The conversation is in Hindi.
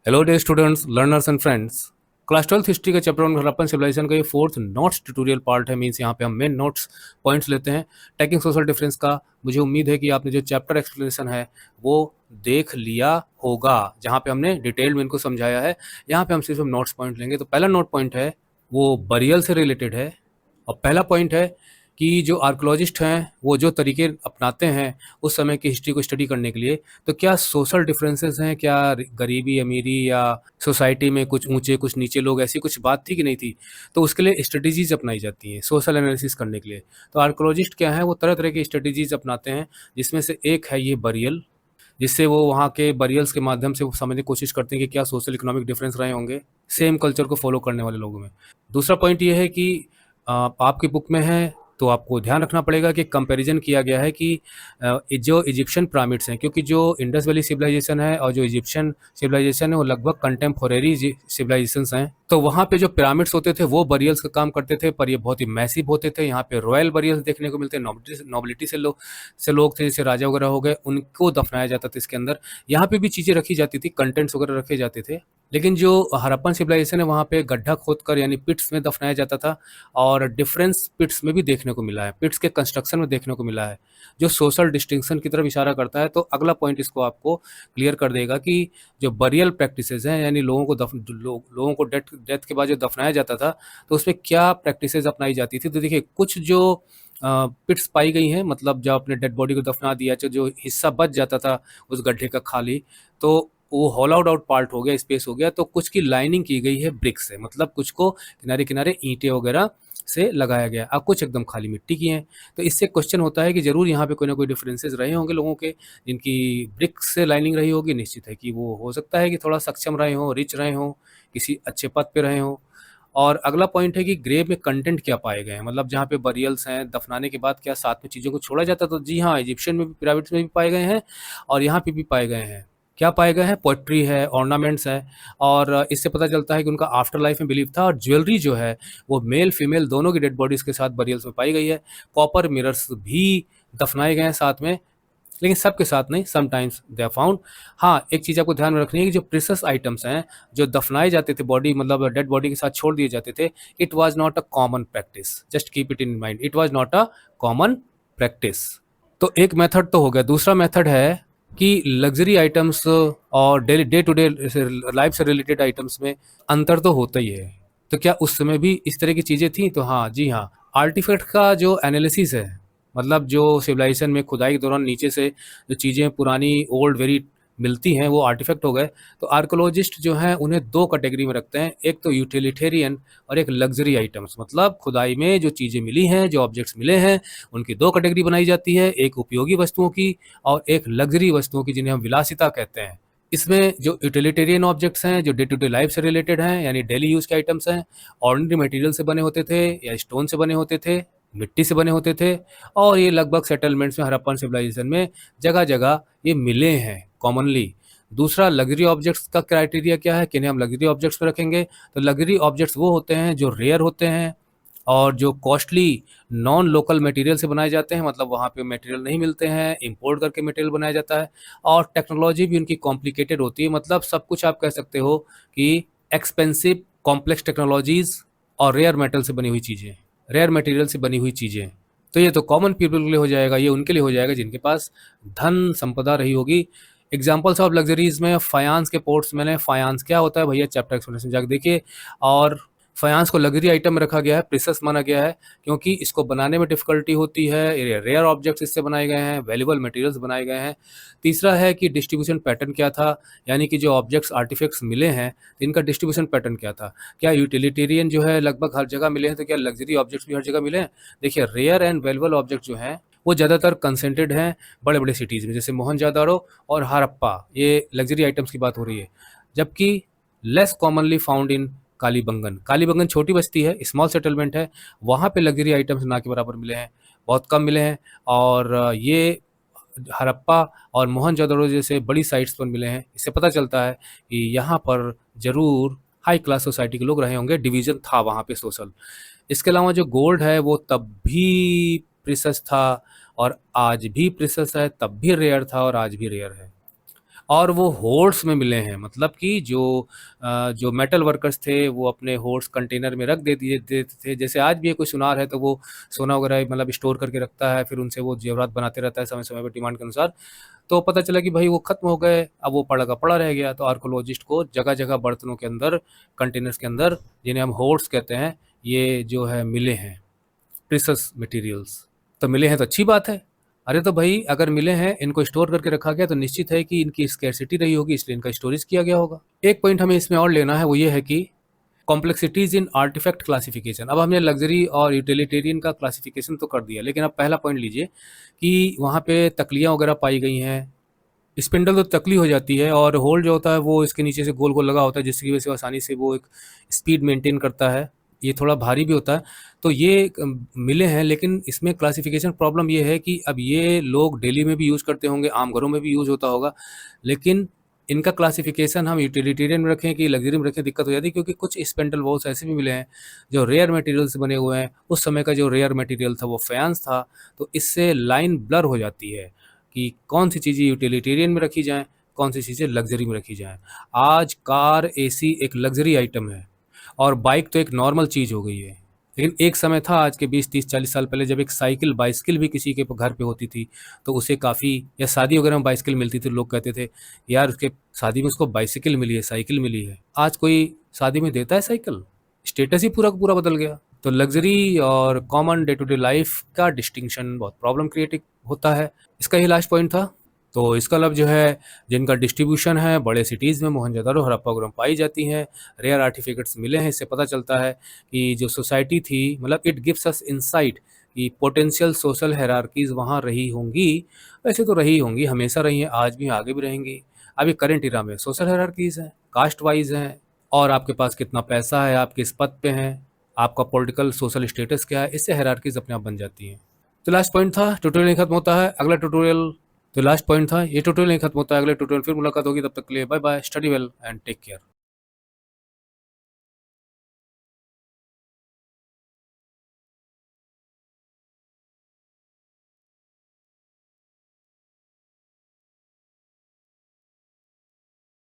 Hello day students learners and friends. Class 12th history के चैप्टर ऑन हड़प्पन सिविलाइजेशन का ये फोर्थ नोट्स ट्यूटोरियल पार्ट है। मीन्स यहाँ पे हम मेन नोट्स पॉइंट्स लेते हैं टेकिंग सोशल डिफरेंस का। मुझे उम्मीद है कि आपने जो चैप्टर एक्सप्लेनेशन है वो देख लिया होगा, जहाँ पे हमने डिटेल में इनको समझाया है। यहाँ पे हम सिर्फ नोट्स पॉइंट लेंगे। तो पहला नोट पॉइंट है वो बरियल से रिलेटेड है। और पहला पॉइंट है कि जो आर्कोलॉजिस्ट हैं वो जो तरीके अपनाते हैं उस समय की हिस्ट्री को स्टडी करने के लिए, तो क्या सोशल डिफरेंसेस हैं, क्या गरीबी अमीरी या सोसाइटी में कुछ ऊंचे कुछ नीचे लोग, ऐसी कुछ बात थी कि नहीं थी। तो उसके लिए स्ट्रेटजीज अपनाई जाती हैं सोशल एनालिसिस करने के लिए। तो आर्कोलॉजिस्ट क्या है, वो तरह तरह की स्ट्रेटजीज अपनाते हैं, जिसमें से एक है ये बरियल, जिससे वो वहाँ के बरियल्स के माध्यम से वो समझने की कोशिश करते हैं कि क्या सोशल इकोनॉमिक डिफरेंस रहे होंगे सेम कल्चर को फॉलो करने वाले लोगों में। दूसरा पॉइंट ये है कि आपकी बुक में है तो आपको ध्यान रखना पड़ेगा कि कंपैरिजन किया गया है कि जो इजिप्शियन पिरामिड्स हैं, क्योंकि जो इंडस वैली सिविलाइजेशन है और जो इजिप्शियन सिविलाइजेशन है वो लगभग कंटेम्पोरेरी सिविलाइजेशंस हैं। तो वहाँ पे जो पिरामिड्स होते थे वो बरियल्स का काम करते थे, पर ये बहुत ही मैसिव होते थे। यहाँ पे रॉयल बरियल्स देखने को मिलते हैं, नॉबिलिटी से लोग थे, जैसे राजा वगैरह हो गए, उनको दफनाया जाता था इसके अंदर। यहाँ पे भी चीज़ें रखी जाती थी, कंटेंट्स वगैरह रखे जाते थे। लेकिन जो हड़प्पन सिविलाइजेशन है वहाँ पे गड्ढा खोदकर यानी पिट्स में दफनाया जाता था, और डिफरेंस पिट्स में भी देखने को मिला है, पिट्स के कंस्ट्रक्शन में देखने को मिला है, जो सोशल डिस्टिंक्शन की तरफ इशारा करता है। तो अगला पॉइंट इसको आपको क्लियर कर देगा कि जो बरियल प्रैक्टिसेस हैं, यानी लोगों को डेथ डेथ के बाद जो दफनाया जाता था, तो उसमें क्या प्रैक्टिसेस अपनाई जाती थी। तो देखिए, कुछ जो पिट्स पाई गई हैं, मतलब जब अपने डेड बॉडी को दफना दिया, जो हिस्सा बच जाता था उस गड्ढे का खाली, तो वो हॉलोड आउट पार्ट हो गया, स्पेस हो गया, तो कुछ की लाइनिंग की गई है ब्रिक से, मतलब कुछ को किनारे किनारे ईंटें वगैरह से लगाया गया, अब कुछ एकदम खाली मिट्टी की हैं। तो इससे क्वेश्चन होता है कि जरूर यहाँ पे कोई ना कोई डिफरेंसेस रहे होंगे लोगों के, जिनकी ब्रिक से लाइनिंग रही होगी। निश्चित है कि वो हो सकता है कि थोड़ा सक्षम रहे हों, रिच रहे हों, किसी अच्छे पद पे रहे हों। और अगला पॉइंट है कि ग्रेव में कंटेंट क्या पाए गए हैं, मतलब जहाँ पे बरियल्स हैं, दफनाने के बाद क्या साथ में चीज़ों को छोड़ा जाता। तो जी हाँ, इजिप्शियन में भी, पिरामिड्स में भी पाए गए हैं, और यहाँ पे भी पाए गए हैं। क्या पाए गए हैं? पोएट्री है, ऑर्नामेंट्स है, और इससे पता चलता है कि उनका आफ्टर लाइफ में बिलीव था। और ज्वेलरी जो है वो मेल फीमेल दोनों की डेड बॉडीज के साथ बरियल्स में पाई गई है। कॉपर मिरर्स भी दफनाए गए हैं साथ में, लेकिन सबके साथ नहीं, समटाइम्स दे आर फाउंड। हाँ, एक चीज़ आपको ध्यान में रखनी है कि जो प्रीशियस आइटम्स हैं जो दफनाए जाते थे, बॉडी मतलब डेड बॉडी के साथ छोड़ दिए जाते थे, it was not a common practice. Just keep it in mind, it was not a common practice. तो एक मेथड तो हो गया। दूसरा मेथड है कि लग्जरी आइटम्स और daily day to day life से रिलेटेड आइटम्स में अंतर तो होता ही है। तो क्या उस समय भी इस तरह की चीज़ें थी? तो हाँ, जी हाँ। आर्टिफैक्ट का जो एनालिसिस है, मतलब जो सिविलाइजेशन में खुदाई के दौरान नीचे से जो चीज़ें पुरानी ओल्ड वेरी मिलती हैं वो आर्टिफैक्ट हो गए। तो आर्कोलॉजिस्ट जो हैं उन्हें दो कैटेगरी में रखते हैं, एक तो यूटिलिटेरियन और एक लग्जरी आइटम्स। मतलब खुदाई में जो चीज़ें मिली हैं, जो ऑब्जेक्ट्स मिले हैं, उनकी दो कैटेगरी बनाई जाती है, एक उपयोगी वस्तुओं की और एक लग्जरी वस्तुओं की, जिन्हें हम विलासिता कहते हैं। इसमें जो यूटिलिटेरियन ऑब्जेक्ट्स हैं, जो डे टू डे लाइफ से रिलेटेड हैं, यानी डेली यूज के आइटम्स हैं, ऑर्डिनरी मटेरियल से बने होते थे या स्टोन से बने होते थे, मिट्टी से बने होते थे, और ये लगभग सेटलमेंट्स में, हड़प्पन सिविलाइजेशन में जगह जगह ये मिले हैं कॉमनली। दूसरा, लग्जरी ऑब्जेक्ट्स का क्राइटेरिया क्या है, किन्हें हम लग्जरी ऑब्जेक्ट्स पे रखेंगे? तो लग्जरी ऑब्जेक्ट्स वो होते हैं जो रेयर होते हैं और जो कॉस्टली नॉन लोकल मटेरियल से बनाए जाते हैं, मतलब वहाँ पे मटेरियल नहीं मिलते हैं, इंपोर्ट करके मटेरियल बनाया जाता है। और टेक्नोलॉजी भी उनकी कॉम्प्लिकेटेड होती है, मतलब सब कुछ आप कह सकते हो कि एक्सपेंसिव कॉम्प्लेक्स टेक्नोलॉजीज और रेयर मेटल से बनी हुई चीज़ें, रेयर मटेरियल से बनी हुई चीज़ें। तो ये तो कॉमन पीपल के लिए हो जाएगा, ये उनके लिए हो जाएगा जिनके पास धन संपदा रही होगी। एग्जाम्पल्स ऑफ लग्जरीज में फायांस के पोर्ट्स, मैंने फायांस क्या होता है भैया चैप्टर एक्सप्लेनेशन जाकर देखिए। और फायांस को लग्जरी आइटम में रखा गया है, प्रीशियस माना गया है, क्योंकि इसको बनाने में डिफिकल्टी होती है, रेयर ऑब्जेक्ट्स इससे बनाए गए हैं, वैल्यूबल मटेरियल्स बनाए गए हैं। तीसरा है कि डिस्ट्रीब्यूशन पैटर्न क्या था, यानी कि जो ऑब्जेक्ट्स आर्टिफैक्ट्स मिले हैं इनका डिस्ट्रीब्यूशन पैटर्न क्या था। क्या यूटिलिटेरियन जो है लगभग हर जगह मिले हैं, तो क्या लग्जरी ऑब्जेक्ट्स भी हर जगह मिले हैं? देखिए, रेयर एंड वैल्यूबल ऑब्जेक्ट जो हैं वो ज़्यादातर कंसेंट्रेड हैं बड़े बड़े सिटीज़ में, जैसे मोहनजादारो और हड़प्पा, ये लग्जरी आइटम्स की बात हो रही है। जबकि less commonly found in Kalibangan. Kalibangan छोटी बस्ती है, स्मॉल सेटलमेंट है, वहाँ पे लग्जरी आइटम्स ना के बराबर मिले हैं, बहुत कम मिले हैं। और ये हड़प्पा और मोहनजोदड़ो जैसे बड़ी साइट्स पर मिले हैं। इससे पता चलता है कि यहाँ पर ज़रूर हाई क्लास सोसाइटी के लोग रहे होंगे, डिवीज़न था वहाँ पे सोशल। इसके अलावा जो गोल्ड है वो तब भी प्रीशियस था और आज भी प्रीशियस है, तब भी रेयर था और आज भी रेयर है। और वो होर्ड्स में मिले हैं, मतलब कि जो मेटल वर्कर्स थे वो अपने होर्ड्स कंटेनर में रख देते थे। जैसे आज भी है कोई सुनार है तो वो सोना वगैरह मतलब स्टोर करके रखता है, फिर उनसे वो जेवरात बनाते रहता है समय समय पर डिमांड के अनुसार। तो पता चला कि भाई वो खत्म हो गए, अब वो पड़ा का पड़ा रह गया। तो आर्कोलॉजिस्ट को जगह जगह बर्तनों के अंदर, कंटेनर्स के अंदर, जिन्हें हम होर्ड्स कहते हैं, ये जो है मिले हैं प्रीशियस मटेरियल्स। तो मिले हैं तो अच्छी बात है। अरे तो भाई अगर मिले हैं, इनको स्टोर करके रखा गया, तो निश्चित है कि इनकी स्कैरसिटी रही होगी, इसलिए इनका स्टोरेज किया गया होगा। एक पॉइंट हमें इसमें और लेना है, वो ये है कि कॉम्प्लेक्सिटीज इन आर्टिफैक्ट क्लासिफिकेशन। अब हमने लग्जरी और यूटिलिटेरियन का क्लासिफिकेशन तो कर दिया, लेकिन अब पहला पॉइंट लीजिए कि वहाँ पे तकलियाँ वगैरह पाई गई हैं। स्पिंडल तो तकली हो जाती है, और होल जो होता है वो इसके नीचे से गोल गोल लगा होता है, जिसकी वजह से आसानी से वो एक स्पीड मेंटेन करता है। ये थोड़ा भारी भी होता है। तो ये मिले हैं, लेकिन इसमें क्लासिफिकेशन प्रॉब्लम ये है कि अब ये लोग डेली में भी यूज़ करते होंगे, आम घरों में भी यूज़ होता होगा, लेकिन इनका क्लासिफिकेशन हम यूटिलिटेरियन में रखें कि लग्जरी में रखें, दिक्कत हो जाती है। क्योंकि कुछ स्पेंडल वॉल्स ऐसे भी मिले हैं जो रेयर मटेरियल से बने हुए हैं। उस समय का जो रेयर मटेरियल था वो फैंस था, तो इससे लाइन ब्लर हो जाती है कि कौन सी चीज़ें यूटिलिटेरियन में रखी जाएँ, कौन सी चीज़ें लग्जरी में रखी जाएँ। आज कार, एसी एक लग्जरी आइटम है और बाइक तो एक नॉर्मल चीज़ हो गई है। लेकिन एक समय था आज के 20-30-40 साल पहले, जब एक साइकिल, बाइसिकल भी किसी के घर पे होती थी, तो उसे काफ़ी, या शादी वगैरह में बाइसिकल मिलती थी, लोग कहते थे यार उसके शादी में उसको बाइसिकल मिली है, साइकिल मिली है। आज कोई शादी में देता है साइकिल? स्टेटस ही पूरा का पूरा बदल गया। तो लग्जरी और common day to day life का डिस्टिंक्शन बहुत प्रॉब्लम क्रिएटिव होता है। इसका ये लास्ट पॉइंट था। तो इसका मतलब जो है, जिनका डिस्ट्रीब्यूशन है बड़े सिटीज़ में, मोहनजोदड़ो, हड़प्पा वगैरह में पाई जाती हैं, रेयर आर्टिफैक्ट्स मिले हैं। इससे पता चलता है कि जो सोसाइटी थी, मतलब इट गिव्स अस इनसाइट कि पोटेंशियल सोशल हायरार्कीज़ वहाँ रही होंगी। वैसे तो रही होंगी, हमेशा रही हैं, आज भी, आगे भी रहेंगी। अभी करंट इरा में सोशल हायरार्कीज़ हैं, कास्ट वाइज़ हैं, और आपके पास कितना पैसा है, आप किस पद पे हैं, आपका पॉलिटिकल सोशल स्टेटस क्या है, इससे हायरार्कीज़ अपने आप बन जाती हैं। तो लास्ट पॉइंट था, ट्यूटोरियल नहीं खत्म होता है, अगला ट्यूटोरियल, तो लास्ट पॉइंट था, ये ट्यूटोरियल नहीं खत्म होता है, अगले ट्यूटोरियल फिर मुलाकात होगी। तब तक के लिए bye bye, study well and take care.